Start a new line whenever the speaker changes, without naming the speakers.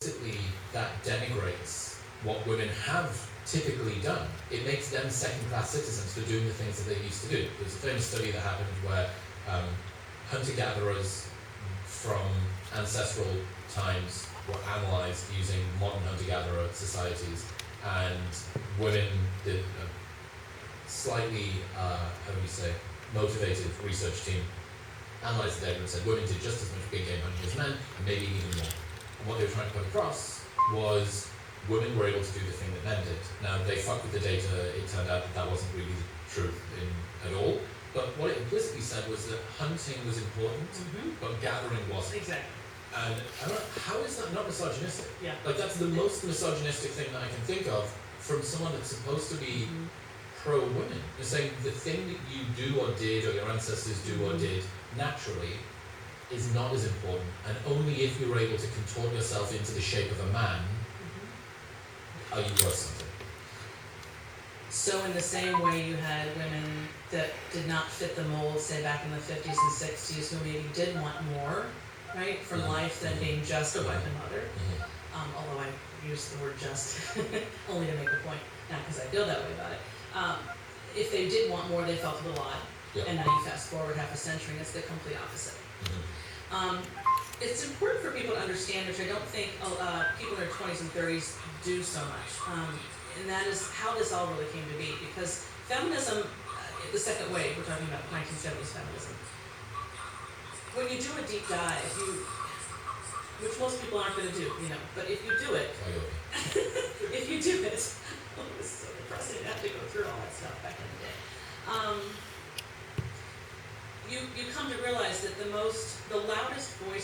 Basically, that denigrates what women have typically done. It makes them second-class citizens for doing the things that they used to do. There's a famous study that happened where hunter-gatherers from ancestral times were analyzed using modern hunter-gatherer societies, and women did a slightly, motivated research team analyzed the data and said women did just as much big game hunting as men, and maybe even more. And what they were trying to put across was women were able to do the thing that men did. Now, they fucked with the data. It turned out that that wasn't really the truth at all. But what it implicitly said was that hunting was important, but gathering wasn't.
Exactly.
And I don't know, how is that not misogynistic?
Yeah.
Like, that's the most misogynistic thing that I can think of from someone that's supposed to be pro-women. They're saying the thing that you do or did, or your ancestors do or did naturally, is not as important, and only if you're able to contort yourself into the shape of a man are you worth something.
So in the same way you had women that did not fit the mold, say back in the 50s and 60s, who maybe did want more, right, from life than being just a weapon mother. Although I use the word just only to make a point, not because I feel that way about it. If they did want more, they felt a little odd. And now you fast forward half a century and it's the complete opposite. It's important for people to understand, which I don't think people in their 20s and 30s do so much, and that is how this all really came to be. Because feminism, the second wave, we're talking about 1970s feminism, when you do a deep dive, which most people aren't going to do, but if you do it, if you do it, oh, this is so depressing to have to go through all that stuff back in the day. You come to realize that the loudest voice